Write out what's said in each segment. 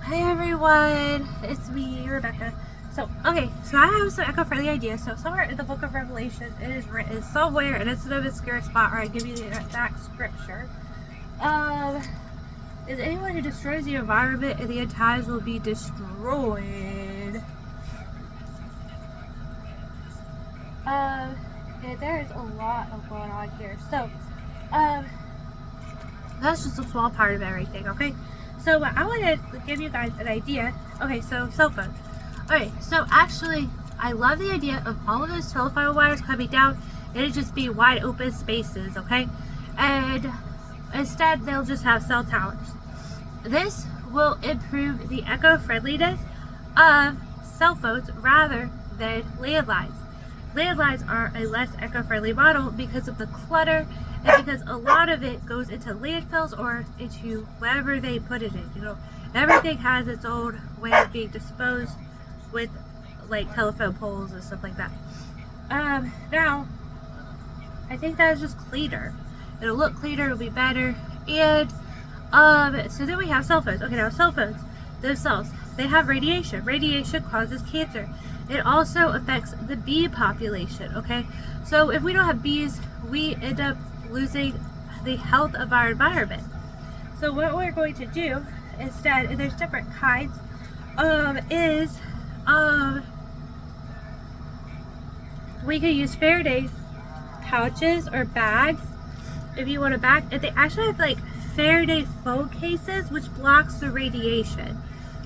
Hi everyone, it's me, Rebecca. So I have some eco-friendly ideas. So somewhere in the book of Revelation, it is written somewhere, and it's an obscure spot where I give you the exact scripture. Is anyone who destroys the environment and the entires will be destroyed. And there's a lot of going on here. So, that's just a small part of everything, okay? So I want to give you guys an idea. Okay, so cell phones. Alright, so actually, I love the idea of all of those telephone wires coming down and it just be wide open spaces, okay? And instead, they'll just have cell towers. This will improve the eco-friendliness of cell phones rather than landlines. Landlines are a less eco-friendly model because of the clutter and because a lot of it goes into landfills or into wherever they put it in. You know, everything has its own way of being disposed with like telephone poles and stuff like that. Now, I think that is just cleaner. It'll look cleaner, it'll be better. And so then we have cell phones. Okay, now cell phones themselves, they have radiation. Radiation causes cancer. It also affects the bee population, okay? So if we don't have bees, we end up losing the health of our environment. So what we're going to do instead, and there's different kinds, we could use Faraday pouches or bags if you want a bag. And they actually have like Faraday phone cases which blocks the radiation.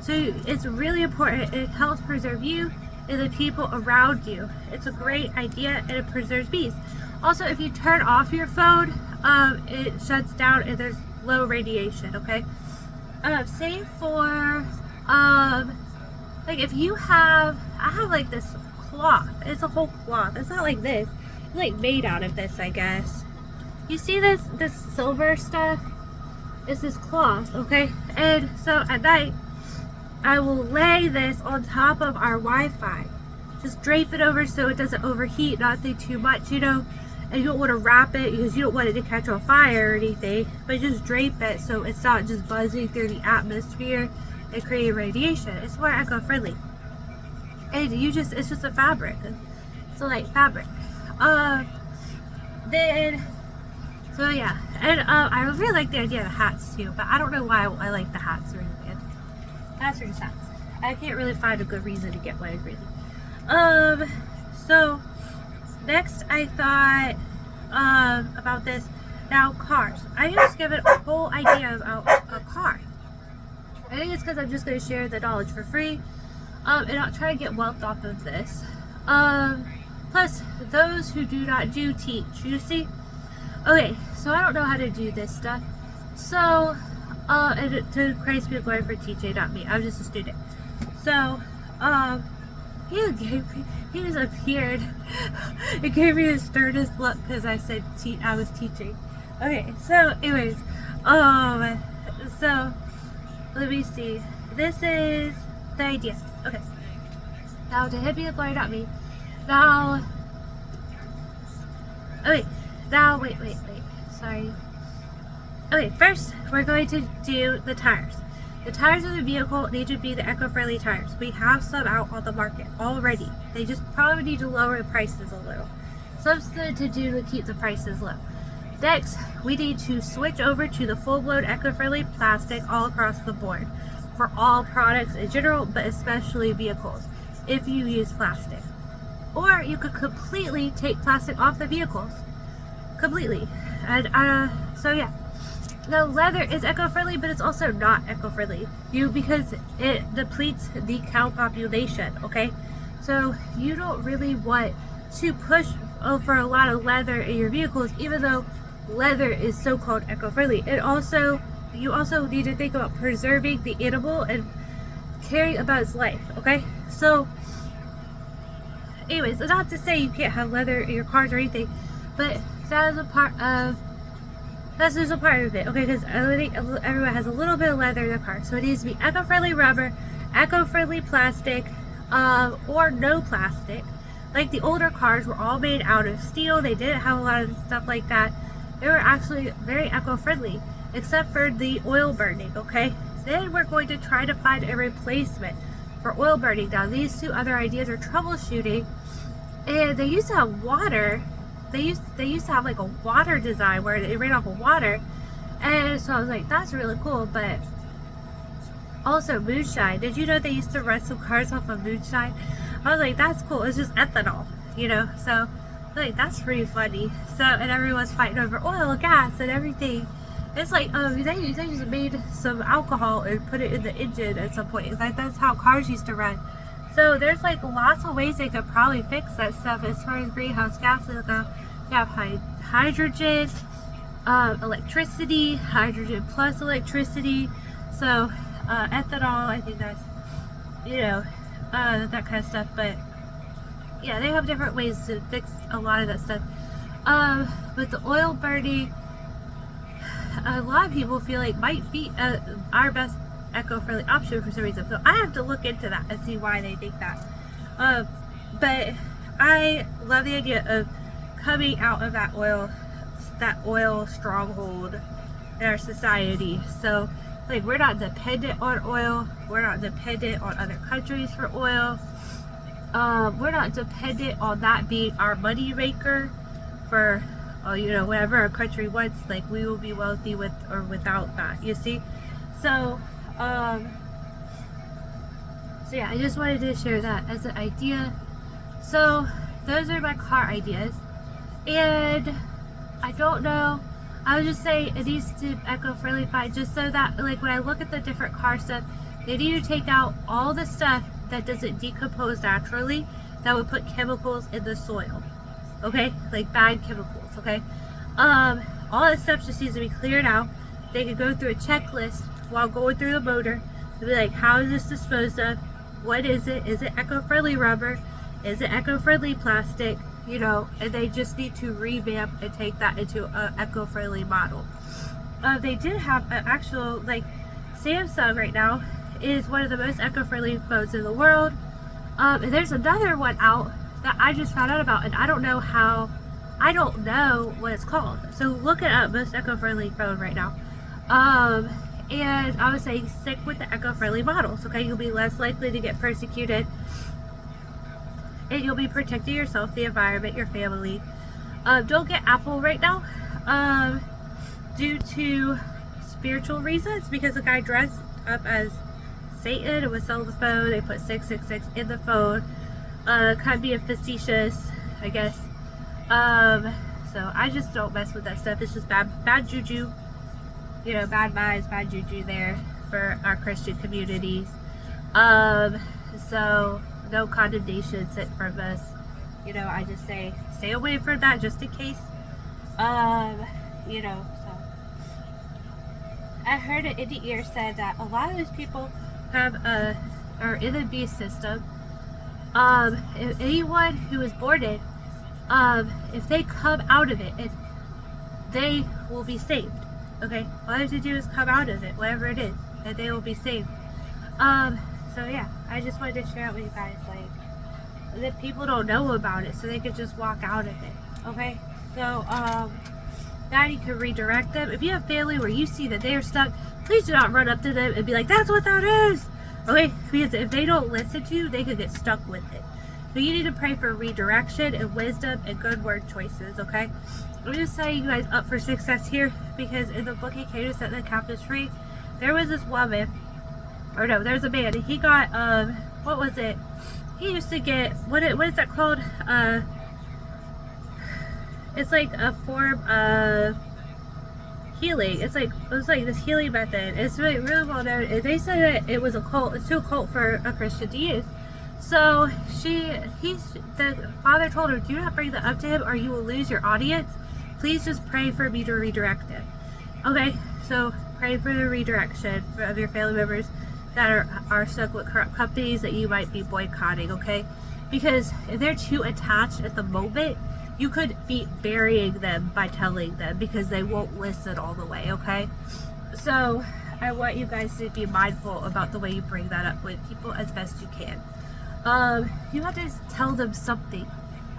So it's really important. It helps preserve you and the people around you. It's a great idea and it preserves bees. Also, if you turn off your phone, it shuts down and there's low radiation, okay? Same for, like if you have, I have like this cloth. It's a whole cloth. It's not like this. It's like made out of this, I guess. You see this silver stuff? It's this cloth, okay? And so at night, I will lay this on top of our Wi-Fi. Just drape it over so it doesn't overheat, not think too much, you know. And you don't want to wrap it because you don't want it to catch on fire or anything. But just drape it so it's not just buzzing through the atmosphere and creating radiation. It's more eco-friendly. And it's just a fabric. It's a light fabric. So yeah. And I really like the idea of the hats too. But I don't know why I like the hats really bad. Hats are just hats. I can't really find a good reason to get one really. So next I thought about this. Now cars. I just give it a whole idea about a car. I think it's because I'm just going to share the knowledge for free. And not try to get wealth off of this. Plus, those who do not do teach, you see? Okay, so I don't know how to do this stuff. So, and to Christ be glory for teaching, not me. I'm just a student. So, he just appeared. It gave me the sternest look because I said I was teaching. Okay, so anyways, so let me see. This is the idea. Okay. Now to him be the glory, not me. Now, okay. Now wait. Sorry. Okay, first we're going to do the tires. The tires of the vehicle need to be the eco-friendly tires. We have some out on the market already. They just probably need to lower the prices a little. Something to do to keep the prices low. Next, we need to switch over to the full-blown eco-friendly plastic all across the board for all products in general, but especially vehicles, if you use plastic. Or you could completely take plastic off the vehicles. Completely. And so yeah. Now leather is eco-friendly, but it's also not eco-friendly. Because it depletes the cow population, okay? So you don't really want to push over a lot of leather in your vehicles, even though leather is so-called eco-friendly. You also need to think about preserving the animal and caring about its life, okay? So anyways, it's not to say you can't have leather in your cars or anything, but that is a part of it, okay? Because I think everyone has a little bit of leather in their car, so it needs to be eco-friendly rubber, eco-friendly plastic, or no plastic. Like the older cars were all made out of steel. They didn't have a lot of stuff like that. They were actually very eco-friendly, except for the oil burning, okay? then we're going to try to find a replacement for oil burning. Now these two other ideas are troubleshooting, and they used to have water. They used to have like a water design where it ran off of water, and so I was like, that's really cool. But also moonshine. Did you know they used to run some cars off of moonshine? I was like, that's cool. It's just ethanol, you know. So like that's pretty funny. So, and everyone's fighting over oil, gas, and everything. It's like they just made some alcohol and put it in the engine at some point. Like that's how cars used to run. So there's like lots of ways they could probably fix that stuff as far as greenhouse gases go. You have hydrogen, electricity, hydrogen plus electricity. So ethanol, I think that's, you know, that kind of stuff. But yeah, they have different ways to fix a lot of that stuff. But the oil burning, a lot of people feel like might be our best eco-friendly option for some reason. So I have to look into that and see why they think that. But I love the idea of coming out of that oil stronghold in our society. So like we're not dependent on oil. We're not dependent on other countries for oil. We're not dependent on that being our money maker for, you know, whatever our country wants. Like we will be wealthy with or without that, you see. So so yeah, I just wanted to share that as an idea. So those are my car ideas, and I don't know, I would just say it needs to eco-friendly fine, just so that like when I look at the different car stuff, they need to take out all the stuff that doesn't decompose naturally, that would put chemicals in the soil, okay, like bad chemicals, okay. All that stuff just needs to be cleared out. They could go through a checklist while going through the motor to be like, how is this disposed of, what is it eco-friendly rubber, is it eco-friendly plastic, you know, and they just need to revamp and take that into an eco-friendly model. They did have an actual, like, Samsung right now is one of the most eco-friendly phones in the world. And there's another one out that I just found out about, and I don't know what it's called. So look it up, most eco-friendly phone right now. And I would say stick with the eco-friendly models, okay? You'll be less likely to get persecuted, and you'll be protecting yourself, the environment, your family. Don't get Apple right now, due to spiritual reasons, because the guy dressed up as Satan and was selling the phone. They put 666 in the phone, kind of being facetious, I guess. So I just don't mess with that stuff. It's just bad juju, you know, bad vibes, bad juju there for our Christian communities. So no condemnation sent from us, you know. I just say stay away from that just in case. You know, so I heard an indie ear said that a lot of those people are in the beast system. If anyone who is born in, if they come out of it, they will be saved. Okay, all they have to do is come out of it, whatever it is, and they will be saved. So yeah, I just wanted to share it with you guys, like, that people don't know about it, so they could just walk out of it. Okay, so now you can redirect them. If you have family where you see that they are stuck, please do not run up to them and be like, that's what that is. Okay, because if they don't listen to you, they could get stuck with it. So you need to pray for redirection and wisdom and good word choices. Okay, I'm just setting you guys up for success here, because in the book He Came to Set the Captives Free, there was this woman, or no, there's a man, and he got what was it? He used to get what is that called? It's like a form of healing. It was like this healing method. It's really well known. And they said that it was a cult. It's too occult for a Christian to use. So the father told her, do not bring that up to him, or you will lose your audience. Please just pray for me to redirect him. Okay, so pray for the redirection of your family members that are stuck with corrupt companies that you might be boycotting. Okay, because if they're too attached at the moment, you could be burying them by telling them, because they won't listen all the way. Okay, so I want you guys to be mindful about the way you bring that up with people as best you can. You have to tell them something,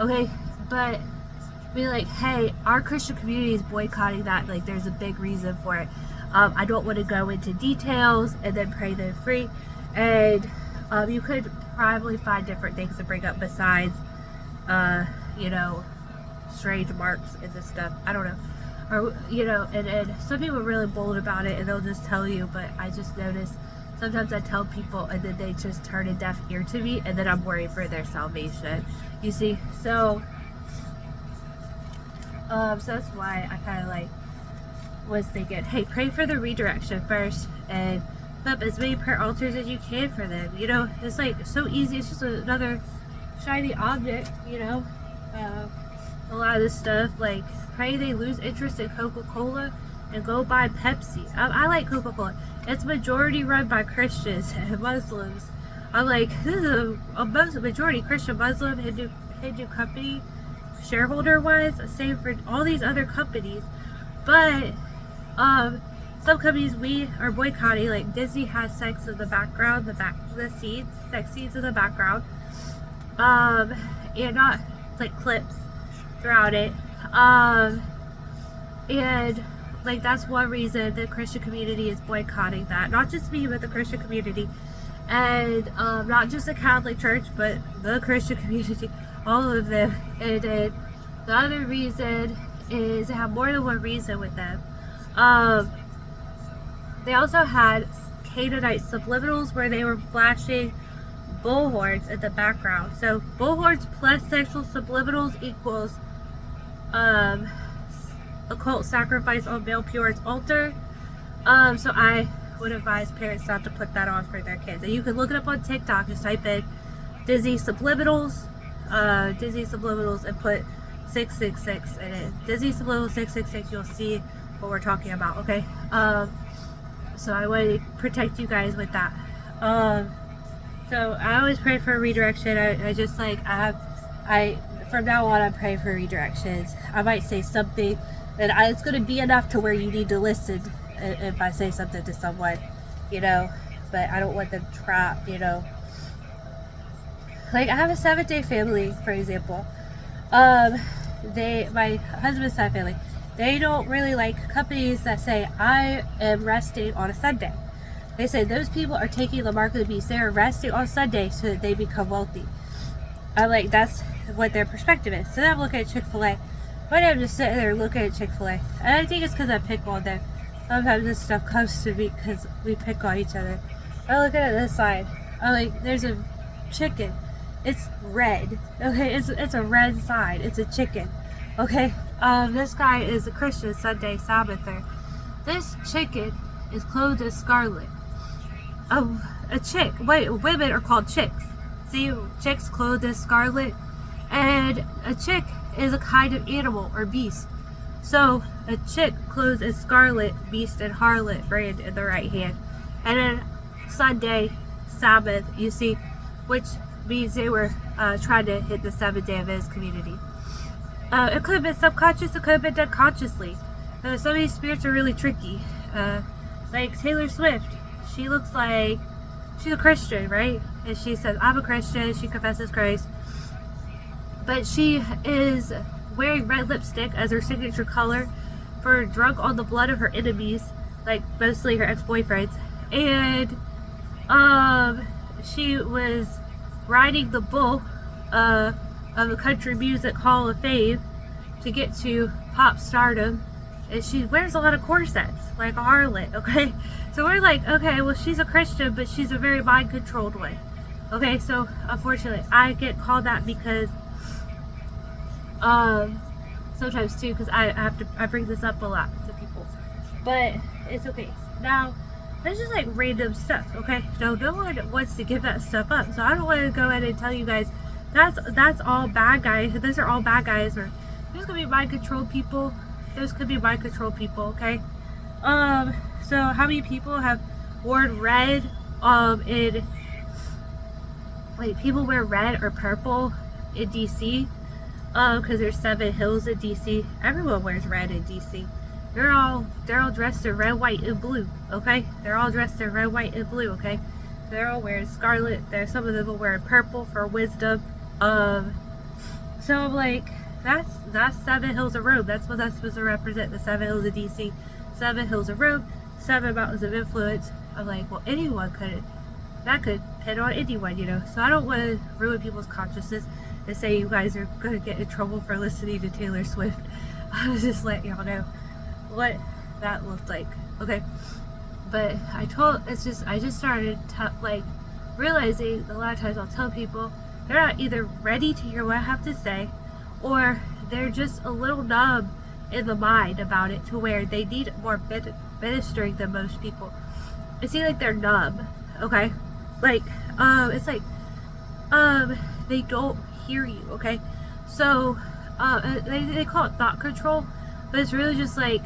okay? But be like, hey, our Christian community is boycotting that. Like, there's a big reason for it. I don't want to go into details and then pray them free. And you could probably find different things to bring up besides, you know, strange marks and this stuff. I don't know. Or, you know, and some people are really bold about it and they'll just tell you, but I just notice sometimes I tell people and then they just turn a deaf ear to me, and then I'm worried for their salvation. You see? So that's why I kind of like was thinking, hey, pray for the redirection first and put up as many prayer altars as you can for them. You know, it's like so easy. It's just another shiny object, you know. A lot of this stuff, like pray they lose interest in Coca-Cola and go buy Pepsi. I like Coca-Cola. It's majority run by Christians and Muslims. I'm like, this is a majority Christian, Muslim, Hindu company, shareholder wise, same for all these other companies. But some companies we are boycotting, like Disney has sex in the background, sex scenes in the background, and not like clips throughout it, and like that's one reason the Christian community is boycotting that. Not just me, but the Christian community, and not just the Catholic Church, but the Christian community, all of them. And then the other reason is they have more than one reason with them. They also had Canaanite subliminals where they were flashing bullhorns in the background. So bullhorns plus sexual subliminals equals occult sacrifice on male puritan's altar. So I would advise parents not to put that on for their kids. And you can look it up on TikTok. Just type in Disney subliminals, and put 666 in it. Disney subliminals 666. You'll see what we're talking about. Okay. So I want to protect you guys with that. So I always pray for redirection. I just like from now on I pray for redirections. I might say something and it's going to be enough to where you need to listen if I say something to someone, you know, but I don't want them trapped, you know. Like I have a 7-day family, for example. My husband's side family, they don't really like companies that say I am resting on a Sunday. They say those people are taking the mark of the beast. They are resting on Sunday so that they become wealthy. I'm like, that's what their perspective is. So then I'm looking at Chick-fil-A. One day I'm just sitting there looking at Chick-fil-A. And I think it's because I pick on them. Sometimes this stuff comes to me because we pick on each other. I'm looking at this side. I'm like, there's a chicken. It's red. Okay, it's a red side. It's a chicken. Okay, this guy is a Christian Sunday Sabbather. This chicken is clothed as scarlet. Women are called chicks. See, chicks clothed as scarlet, and a chick is a kind of animal or beast. So a chick clothed as scarlet, beast and harlot brand in the right hand, and then Sunday Sabbath, you see, which means they were trying to hit the 7th day of his community. It could have been subconscious, it could have been done consciously. Some of these spirits are really tricky. Like Taylor Swift, she looks like she's a Christian, right? And she says, I'm a Christian, she confesses Christ. But she is wearing red lipstick as her signature color for drunk on the blood of her enemies, like mostly her ex-boyfriends. And she was riding the bull of the Country Music Hall of Fame to get to pop stardom. And she wears a lot of corsets, like a harlot, okay? So we're like, okay, well, she's a Christian, but she's a very mind-controlled one. Okay, so unfortunately, I get called that because, sometimes too, because I bring this up a lot to people. But it's okay. Now, that's just like random stuff, okay? No one wants to give that stuff up. So I don't want to go ahead and tell you guys, that's all bad guys. Those are all bad guys. Or there's going to be mind-controlled people. Those could be mind-controlled people, okay? So how many people have worn red, in, like, people wear red or purple in DC, because there's 7 hills in DC. Everyone wears red in DC. They're all dressed in red, white, and blue, okay? They're all dressed in red, white, and blue, okay? They're all wearing scarlet. Some of them are wearing purple for wisdom. So I'm like, that's 7 hills of Rome. That's what that's supposed to represent, the 7 hills of DC. 7 hills of Rome. 7 mountains of influence. I'm like, well, anyone could, that could pin on anyone, you know. So I don't want to ruin people's consciousness and say you guys are going to get in trouble for listening to Taylor Swift. I was just letting y'all know what that looked like, okay? But I just started like realizing a lot of times I'll tell people they're not either ready to hear what I have to say, or they're just a little numb in the mind about it to where they need more ministering than most people. It seems like they're numb, okay? Like, it's like, they don't hear you, okay? So, they call it thought control, but it's really just like,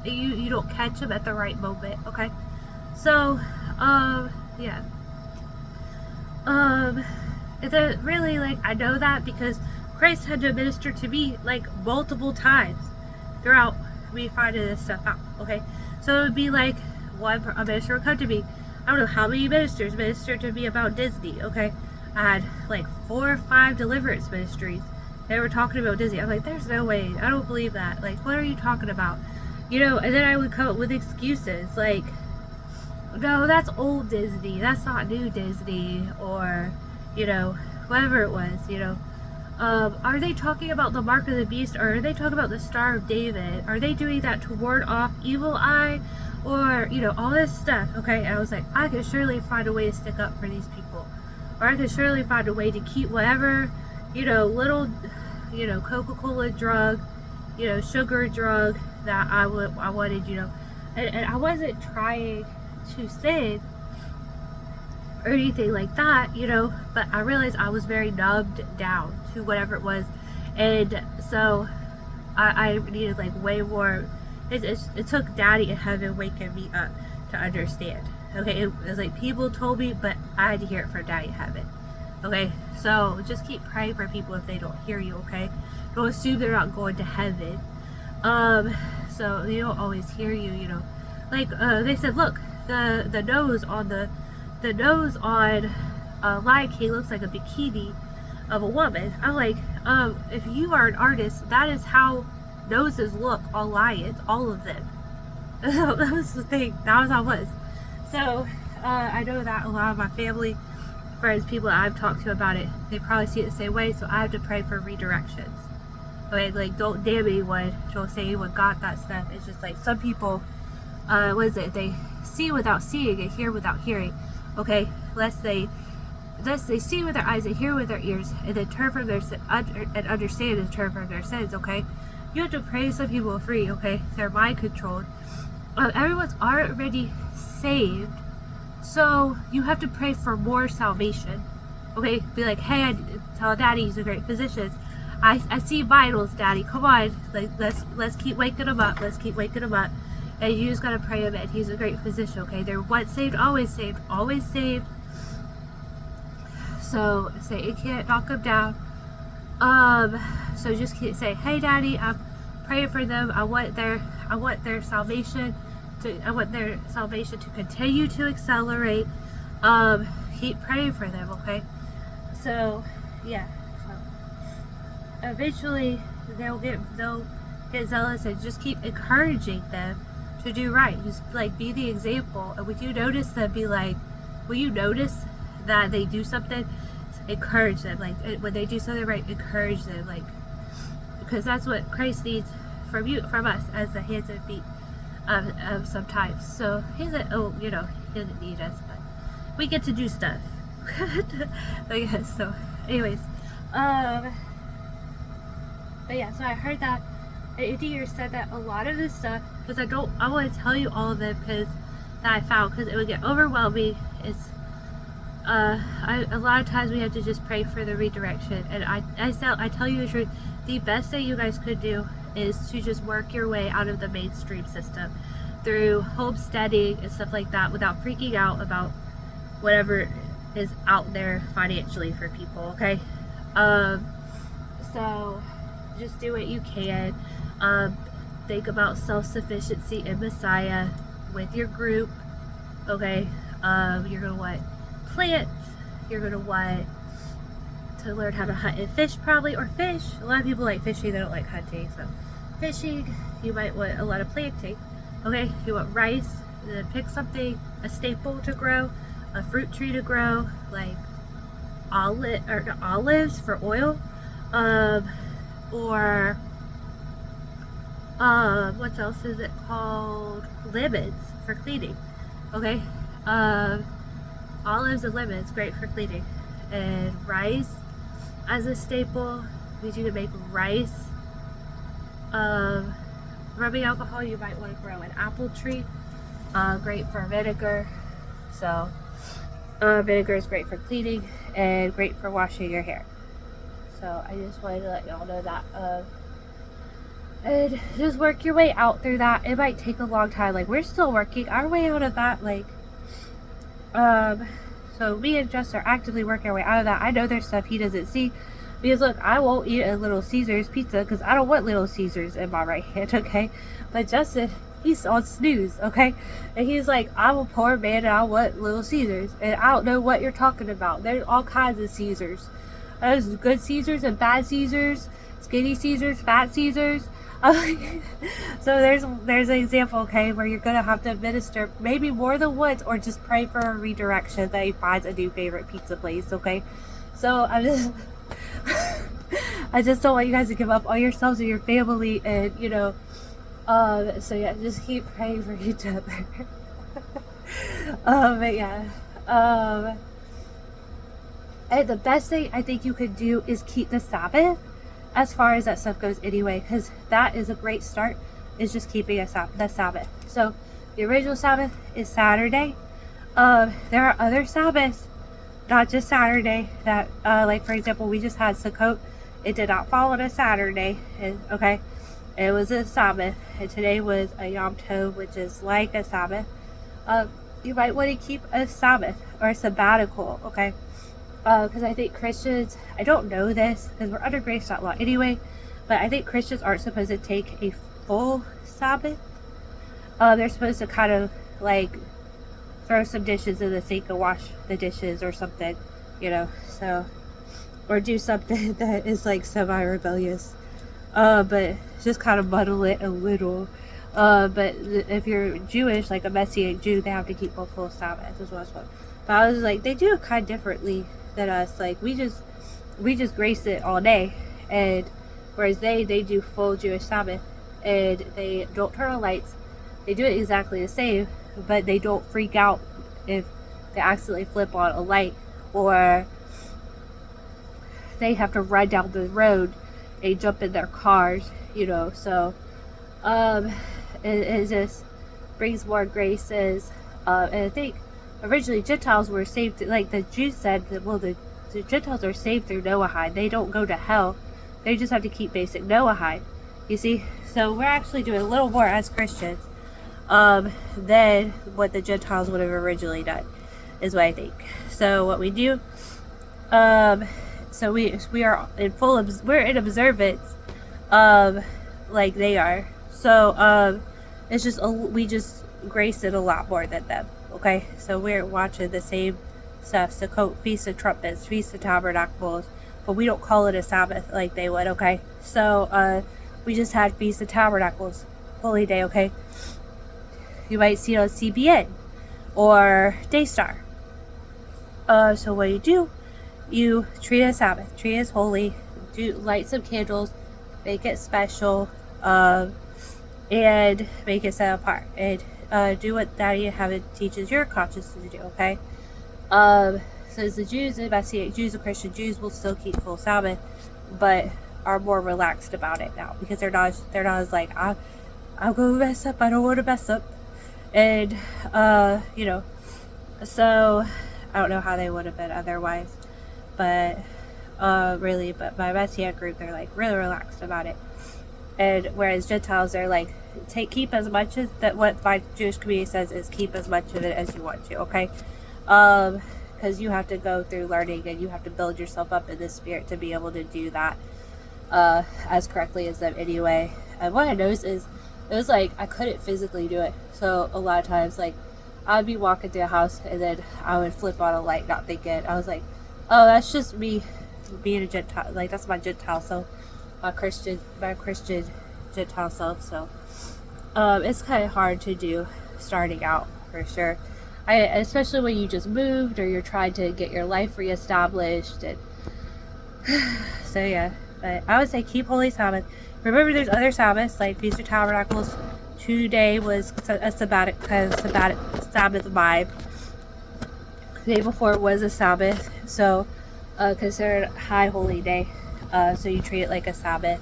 you don't catch them at the right moment, okay? So, yeah. It's really, like, I know that because Christ had to minister to me, like, multiple times throughout me finding this stuff out, okay? So it would be like, a minister would come to me. I don't know how many ministers ministered to me about Disney, okay? I had, like, 4 or 5 deliverance ministries. They were talking about Disney. I'm like, there's no way. I don't believe that. Like, what are you talking about? You know, and then I would come up with excuses, like, no, that's old Disney. That's not new Disney. Or, you know, whatever it was, you know. Are they talking about the mark of the beast, or are they talking about the Star of David? Are they doing that to ward off evil eye? Or, you know, all this stuff, okay? And I was like, I could surely find a way to stick up for these people. Or I could surely find a way to keep whatever, you know, little, you know, Coca-Cola drug, you know, sugar drug that I wanted, you know. And I wasn't trying to sin or anything like that, you know, but I realized I was very numbed down to whatever it was. And so I needed, like, way more. It took Daddy in heaven waking me up to understand, okay? It was like people told me, but I had to hear it from Daddy in heaven, okay? So just keep praying for people if they don't hear you, okay? Don't assume they're not going to heaven. So they don't always hear you, you know. Like, they said, look, the nose on the nose on Lion King looks like a bikini of a woman. I'm like, if you are an artist, that is how noses look on lions, all of them. That was the thing. That was how it was. So, I know that a lot of my family, friends, people that I've talked to about it, they probably see it the same way, so I have to pray for redirections. Okay, like, don't damn anyone. Don't say anyone got that stuff. It's just like some people, what is it? They see without seeing and hear without hearing. Okay, lest they see with their eyes and hear with their ears, and then turn from their and understand and turn from their sins. Okay, you have to pray some people free. Okay, they're mind controlled. Everyone's already saved, so you have to pray for more salvation. Okay, be like, hey, I tell Daddy he's a great physician. I see vitals, Daddy. Come on, like let's keep waking him up. Let's keep waking him up. And you just gotta pray him in. He's a great physician, okay? They're once saved, always saved, always saved. So say it can't knock them down. So just say, hey Daddy, I'm praying for them. I want their salvation to continue to accelerate. Keep praying for them, okay? So yeah. So eventually they'll get zealous, and just keep encouraging them to do right. Just like be the example. And when you notice them, be like, when you notice that they do something, encourage them. Like when they do something right, encourage them. Like, because that's what Christ needs from us as the hands and feet sometimes. So he doesn't need us, but we get to do stuff. But yeah, so anyways, but yeah, so I heard that Andy said that a lot of this stuff, because I want to tell you all of it because that I found, because it would get overwhelming. It's a lot of times we have to just pray for the redirection, and I tell you the truth, the best thing you guys could do is to just work your way out of the mainstream system through homesteading and stuff like that without freaking out about whatever is out there financially for people, okay? So just do what you can. Think about self-sufficiency in Messiah with your group, okay? You're gonna want plants, you're gonna want to learn how to hunt and fish, probably, or fish. A lot of people like fishing, they don't like hunting. So fishing, you might want a lot of planting, okay? You want rice, pick something, a staple to grow, a fruit tree to grow, like olives for oil, or what else is it called? Lemons for cleaning. Okay, olives and lemons, great for cleaning. And rice as a staple, because you can make rice. Rubbing alcohol, you might want to grow an apple tree. Great for vinegar. So vinegar is great for cleaning and great for washing your hair. So I just wanted to let y'all know that. And just work your way out through that. It might take a long time. Like, we're still working our way out of that. Like, so me and Jess are actively working our way out of that. I know there's stuff he doesn't see. Because look, I won't eat a Little Caesars pizza because I don't want Little Caesars in my right hand, okay? But Justin, he's on snooze, okay? And he's like, I'm a poor man and I want Little Caesars. And I don't know what you're talking about. There's all kinds of Caesars. There's good Caesars and bad Caesars, skinny Caesars, fat Caesars. So there's an example, okay, where you're gonna have to administer maybe more than once, or just pray for a redirection that he finds a new favorite pizza place, okay? So I just don't want you guys to give up on yourselves and your family, and you know, so yeah, just keep praying for each other. But yeah, and the best thing I think you could do is keep the Sabbath, as far as that stuff goes anyway, because that is a great start, is just keeping the Sabbath. So the original Sabbath is Saturday. There are other Sabbaths, not just Saturday, that like for example, we just had Sukkot. It did not fall on a Saturday, okay? It was a Sabbath, and today was a Yom Tov, which is like a Sabbath. You might want to keep a Sabbath or a sabbatical, okay? Because I think Christians, I don't know this because we're under grace, not law anyway, but I think Christians aren't supposed to take a full Sabbath. They're supposed to kind of like throw some dishes in the sink and wash the dishes or something, you know, so, or do something that is like semi-rebellious, but just kind of muddle it a little. But if you're Jewish, like a Messianic Jew, they have to keep a full Sabbath as well. But I was like, they do it kind of differently than us. Like, we just grace it all day, and whereas they do full Jewish Sabbath, and they don't turn on lights. They do it exactly the same, but they don't freak out if they accidentally flip on a light, or they have to run down the road and jump in their cars, you know. So it just brings more graces, and I think originally Gentiles were saved, like the Jews said that, well, the Gentiles are saved through Noahide. They don't go to hell. They just have to keep basic Noahide, you see. So we're actually doing a little more as Christians than what the Gentiles would have originally done, is what I think. So what we do, so we are in we're in observance like they are. So it's just we just grace it a lot more than them. Okay, so we're watching the same stuff, Sukkot, Feast of Trumpets, Feast of Tabernacles, but we don't call it a Sabbath like they would, okay? So we just had Feast of Tabernacles, Holy Day, okay? You might see it on CBN or Daystar. So what you do, you treat it as Sabbath, treat it as holy, light some candles, make it special, and make it set apart, and do what Daddy in Heaven teaches your conscience to do, okay? So as the Jews, the Messianic Jews, the Christian Jews will still keep full Sabbath, but are more relaxed about it now, because they're not as like, I'm gonna mess up, I don't want to mess up, and you know, so I don't know how they would have been otherwise, but really, but my Messianic group, they're like really relaxed about it. And whereas Gentiles, they're like, keep as much as that. What my Jewish community says is keep as much of it as you want to, okay? Because you have to go through learning, and you have to build yourself up in the spirit to be able to do that as correctly as them anyway. And what I noticed is, it was like I couldn't physically do it. So a lot of times, like, I'd be walking through a house, and then I would flip on a light, not thinking. I was like, oh, that's just me being a Gentile. Like, that's my Gentile self, my Christian Gentile self. So it's kind of hard to do. starting out for sure. Especially when you just moved or you're trying to get your life reestablished. And so yeah, but I would say keep Holy Sabbath. Remember, there's other Sabbaths like Feast of Tabernacles. Today was a Sabbath vibe. The day before it was a Sabbath, so considered high holy day. So you treat it like a Sabbath.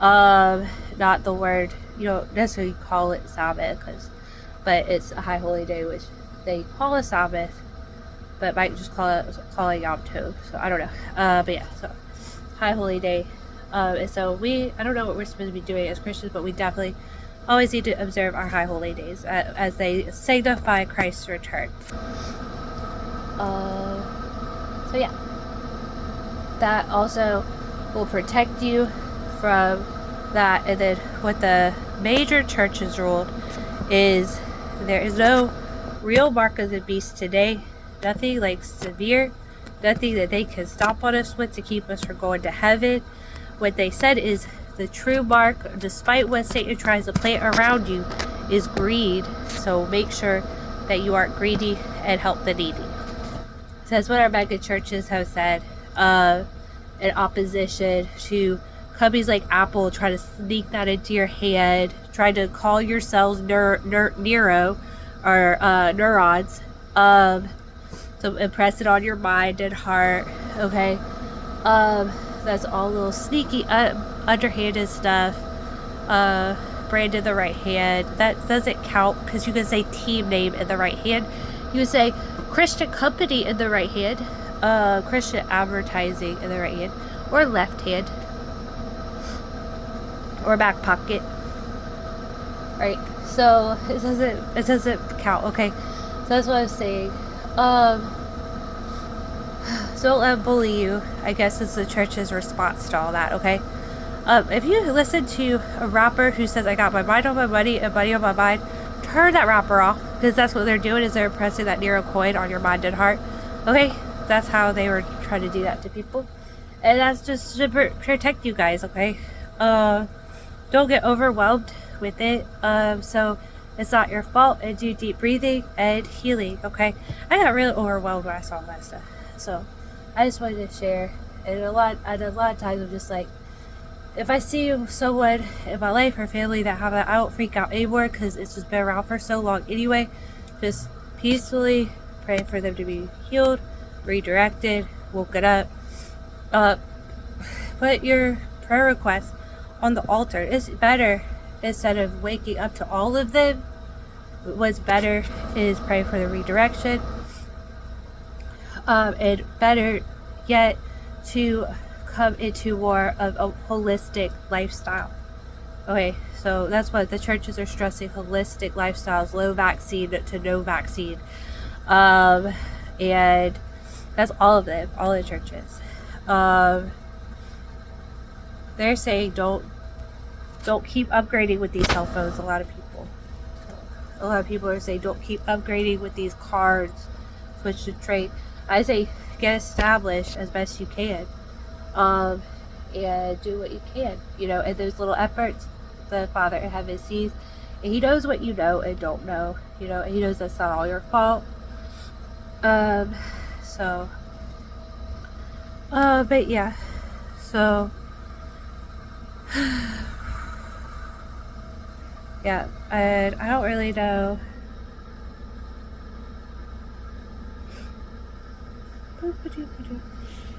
Not the word, you don't necessarily call it Sabbath, but it's a high holy day, which they call a Sabbath, but might just call it Yom Tov. So I don't know. But yeah, so high holy day. And so I don't know what we're supposed to be doing as Christians, but we definitely always need to observe our high holy days as they signify Christ's return. So yeah, that also will protect you from that. And then what the major churches ruled is there is no real mark of the beast today, nothing like severe, nothing that they can stomp on us with to keep us from going to heaven. What they said is the true mark, despite what Satan tries to plant around you, is greed. So make sure that you aren't greedy and help the needy. So that's what our mega churches have said, in opposition to companies like Apple try to sneak that into your head, try to call yourselves Nero or neurons, to impress it on your mind and heart. Okay, that's all little sneaky, underhanded stuff. Branded the right hand, that doesn't count because you can say team name in the right hand. You can say Christian company in the right hand, Christian advertising in the right hand, or left hand, or back pocket. Right, so it doesn't count. Okay, so that's what I was saying. So don't let them bully you, I guess, is the church's response to all that. Okay, if you listen to a rapper who says I got my mind on my money and money on my mind, turn that rapper off, because that's what they're doing, is they're pressing that Nero coin on your mind and heart. Okay, that's how they were trying to do that to people, and that's just to protect you guys. Okay, don't get overwhelmed with it. So it's not your fault, and do deep breathing and healing. Okay, I got really overwhelmed when I saw that stuff, so I just wanted to share. And a lot of times I'm just like, if I see someone in my life or family that have it, I don't freak out anymore, because it's just been around for so long anyway. Just peacefully pray for them to be healed, redirected, woken up. Put your prayer requests on the altar. It's better, instead of waking up to all of them, what's better is pray for the redirection. And better yet, to come into more of a holistic lifestyle. Okay, so that's what the churches are stressing: holistic lifestyles, low vaccine to no vaccine. And that's all of them, all the churches. They're saying don't keep upgrading with these cell phones. A lot of people are saying don't keep upgrading with these cards, switch to trade. I say get established as best you can, and do what you can, and those little efforts the Father in heaven sees, and He knows what you know and don't know, and He knows that's not all your fault. But yeah, so yeah, and I don't really know.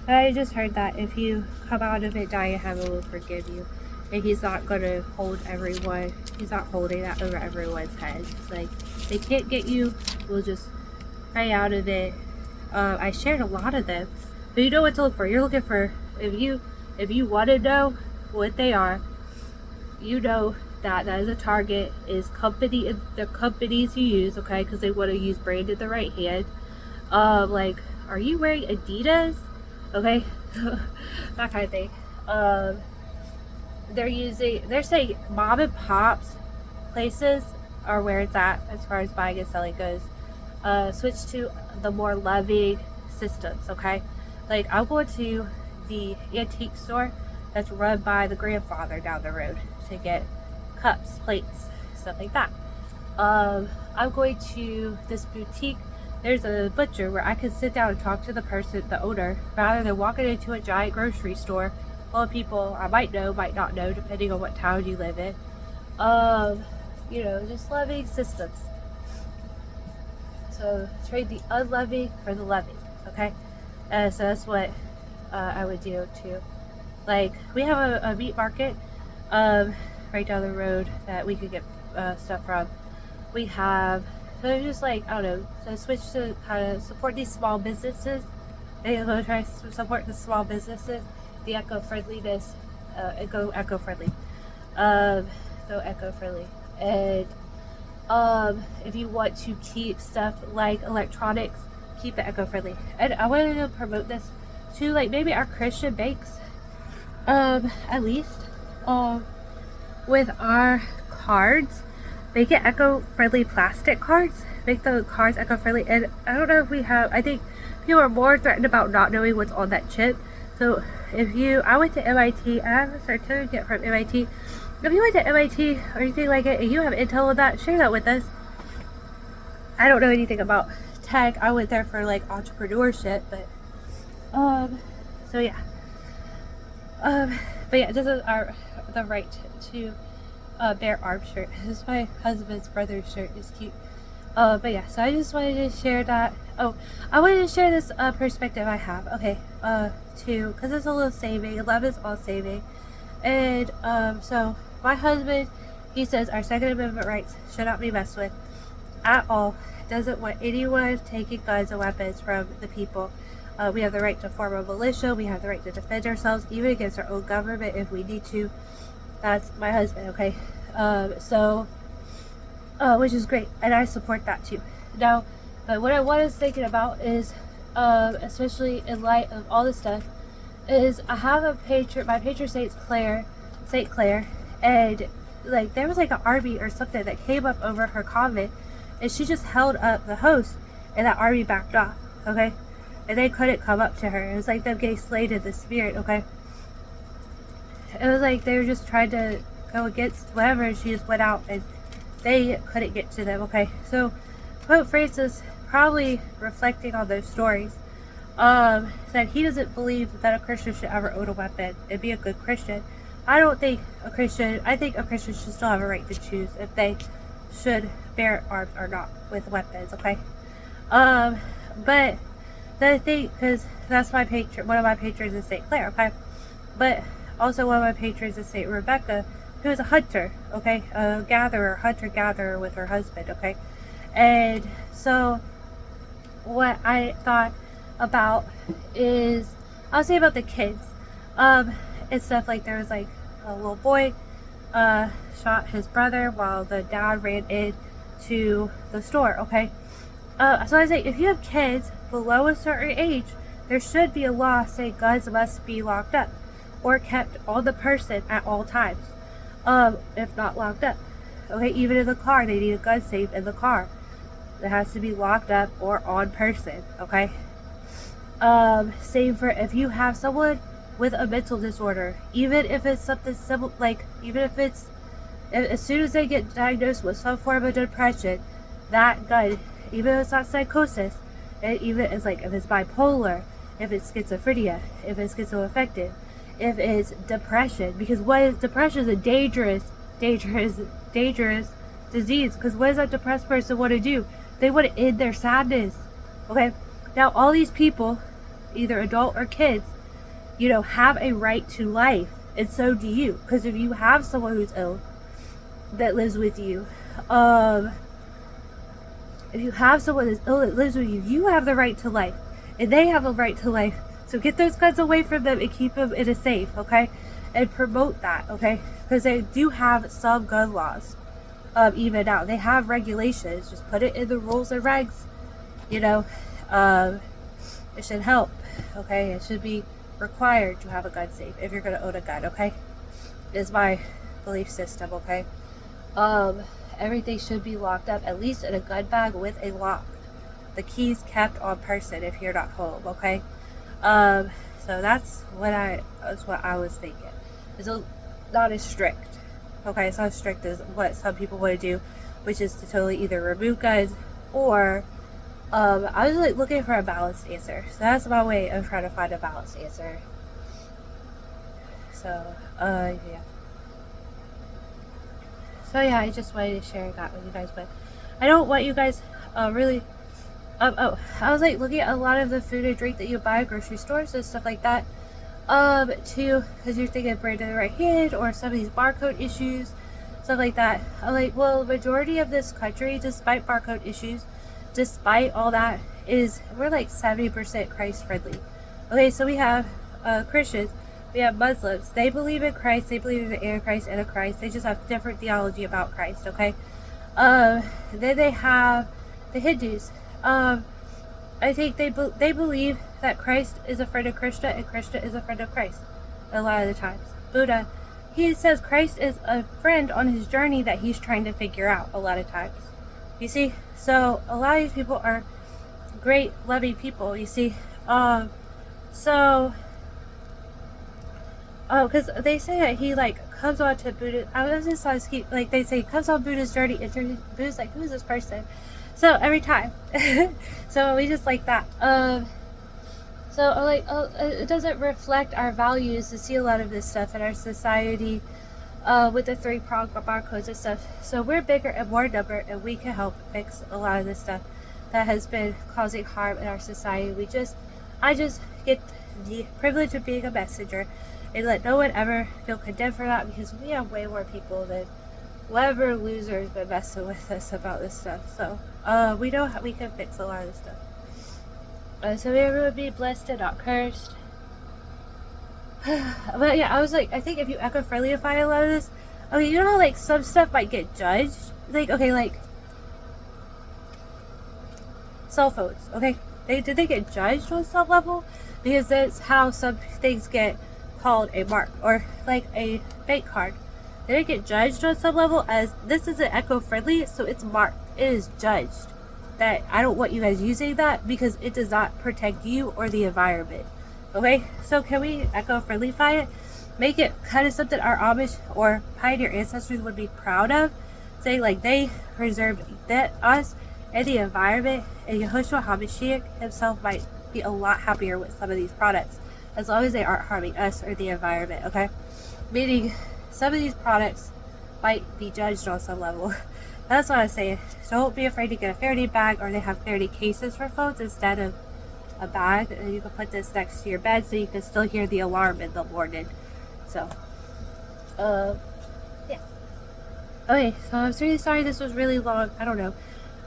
I just heard that if you come out of it dying, heaven will forgive you. And He's not going to hold everyone. He's not holding that over everyone's heads. Like, they can't get you. We'll just pray out of it. I shared a lot of them. But you know what to look for. You're looking for, if you want to know what they are, that is a target, is the companies you use, okay? Because they want to use branded the right hand. Like, are you wearing Adidas? Okay, that kind of thing. They're saying mom and pops places are where it's at as far as buying and selling goes. Switch to the more loving systems, okay? Like, I'll go to the antique store that's run by the grandfather down the road to get cups, plates, stuff like that. I'm going to this boutique. There's a butcher where I can sit down and talk to the person, the owner, rather than walking into a giant grocery store full of people I might know, might not know, depending on what town you live in. Just loving systems. So trade the unloving for the loving, okay? So that's what I would do too. Like, we have a meat market right down the road that we could get stuff from. We have, so just like, I don't know, so switch to kind of support these small businesses. They will try to support the small businesses, the eco-friendliness, eco-friendly. So eco-friendly. And if you want to keep stuff like electronics, keep it eco-friendly. And I wanted to promote this to like maybe our Christian banks, at least, with our cards. Make it eco-friendly plastic cards. Make the cards eco-friendly. And I don't know if we have, I think people are more threatened about not knowing what's on that chip. So I went to MIT, I have a certificate from MIT. If you went to MIT or anything like it and you have intel with that, share that with us. I don't know anything about tech. I went there for like entrepreneurship, but so yeah. But yeah, this is the right to bear arms shirt. This is my husband's brother's shirt. It's cute. But yeah, so I just wanted to share that. Oh, I wanted to share this perspective I have. Okay, too, because it's a little saving. Love is all saving. And so my husband, he says our Second Amendment rights should not be messed with at all. Doesn't want anyone taking guns and weapons from the people. We have the right to form a militia. We have the right to defend ourselves, even against our own government if we need to. That's my husband, okay? Which is great, and I support that too. Now, but what I was thinking about is, especially in light of all this stuff, is I have my patron Saint Clair, and like there was like an army or something that came up over her convent, and she just held up the host, and that army backed off, okay? And they couldn't come up to her. It was like them getting slayed in the spirit, okay? It was like they were just trying to go against whatever, and she just went out, and they couldn't get to them, okay? So Pope Francis, probably reflecting on those stories, said he doesn't believe that a Christian should ever own a weapon and be a good Christian. I think a Christian should still have a right to choose if they should bear arms or not with weapons, okay? But the thing, because that's one of my patrons is St. Clair, okay? But also one of my patrons is St. Rebecca, who is a hunter, okay? A hunter-gatherer with her husband, okay? And so what I thought about is, I'll say about the kids, and stuff like there was like a little boy shot his brother while the dad ran into the store, okay? So I say, if you have kids below a certain age, there should be a law saying guns must be locked up or kept on the person at all times, if not locked up, okay? Even in the car, they need a gun safe in the car. It has to be locked up or on person, okay? Same for if you have someone with a mental disorder, even if it's something simple, like even if it's, as soon as they get diagnosed with some form of depression, that gun, even if it's not psychosis, even it's like if it's bipolar, if it's schizophrenia, if it's schizoaffective, if it's depression, because depression is a dangerous disease, because what does that depressed person want to do? They want to end their sadness, okay? Now all these people, either adult or kids, have a right to life, and so do you, because if you have someone who's ill that lives with you, you have the right to life, and they have a right to life. So get those guns away from them and keep them in a safe, okay? And promote that, okay? Because they do have some gun laws, even now. They have regulations. Just put it in the rules and regs, it should help, okay? It should be required to have a gun safe if you're going to own a gun, okay? Is my belief system, okay? Everything should be locked up, at least in a gun bag with a lock. The keys kept on person if you're not home, okay? So that's what I was thinking. It's not as strict, okay? It's not as strict as what some people want to do, which is to totally either remove guns or I was like looking for a balanced answer. So that's my way of trying to find a balanced answer. So yeah. So yeah, I just wanted to share that with you guys, but I don't want you guys really I was like looking at a lot of the food and drink that you buy at grocery stores and stuff like that. Because you're thinking brand of the right hand or some of these barcode issues, stuff like that. I'm like, well, the majority of this country, despite barcode issues, despite all that, we're like 70% Christ friendly. Okay, so we have Christians, we have Muslims. They believe in Christ, they believe in the Antichrist and a Christ. They just have different theology about Christ. Okay, then they have the Hindus. I think they believe that Christ is a friend of Krishna and Krishna is a friend of Christ a lot of the times. Buddha, he says Christ is a friend on his journey that he's trying to figure out a lot of times. You see? So a lot of these people are great, loving people, you see. Because they say that he like comes on to Buddha. I was just like they say he comes on Buddha's journey and Buddha's like, who is this person? So every time. So we just like that. So like, it doesn't reflect our values to see a lot of this stuff in our society with the 3-prong barcodes and stuff. So we're bigger and more number, and we can help fix a lot of this stuff that has been causing harm in our society. I just get the privilege of being a messenger and let no one ever feel condemned for that, because we have way more people than whatever loser's been messing with us about this stuff. So we know how we can fix a lot of this stuff. So may everyone be blessed and not cursed. But yeah, I was like, I think if you eco-friendlyify a lot of this, I mean, you know how like some stuff might get judged? Like, okay, like cell phones, okay? Did they get judged on some level? Because that's how some things get called a mark, or like a bank card. Did it get judged on some level as this isn't eco-friendly, so it's marked. It is judged. That I don't want you guys using that because it does not protect you or the environment. Okay, so can we eco-friendlyify it? Make it kind of something our Amish or pioneer ancestors would be proud of, saying like they preserved that us and the environment, and Yahushua HaMashiach himself might be a lot happier with some of these products as long as they aren't harming us or the environment. Okay, meaning some of these products might be judged on some level. That's what I'm saying. Don't be afraid to get a Faraday bag, or they have Faraday cases for phones instead of a bag. And you can put this next to your bed so you can still hear the alarm in the morning. So, yeah. Okay, so I'm really sorry this was really long. I don't know.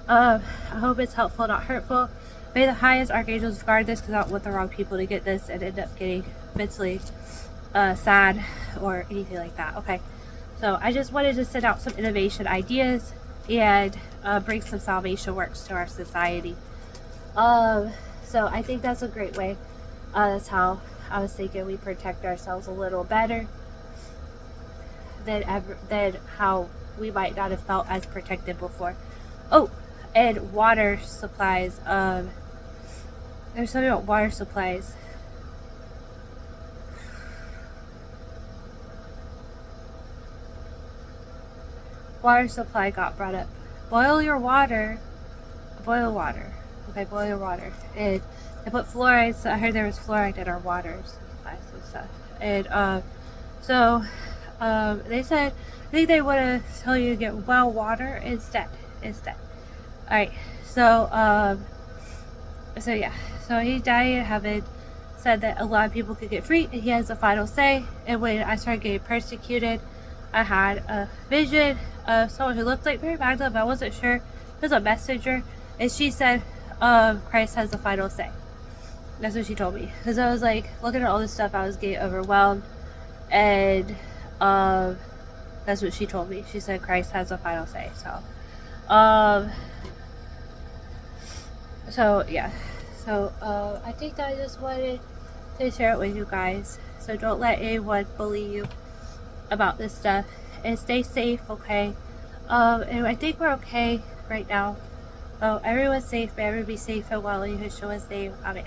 I hope it's helpful, not hurtful. May the highest archangels guard this, because I don't want the wrong people to get this and end up getting mentally sad or anything like that. Okay, so I just wanted to send out some innovation ideas and bring some salvation works to our society. So I think that's a great way. That's how I was thinking we protect ourselves a little better than how we might not have felt as protected before. Oh, and water supplies. There's something about water supplies. Water supply got brought up. Boil your water. Boil water. Okay, boil your water. And they put fluoride. So I heard there was fluoride in our waters and stuff. And they said, I think they want to tell you to get well water instead. Alright, so yeah. So he died in heaven, said that a lot of people could get free, and he has the final say. And when I started getting persecuted, I had a vision of someone who looked like Mary Magdalene, but I wasn't sure. It was a messenger, and she said, Christ has the final say. That's what she told me. Because I was like, looking at all this stuff, I was getting overwhelmed, and that's what she told me. She said Christ has the final say. So yeah. So I think that I just wanted to share it with you guys. So don't let anyone bully you about this stuff, and stay safe, okay? And I think we're okay right now. Oh, everyone's safe. May everyone be safe and well in Yeshua's name. Amen.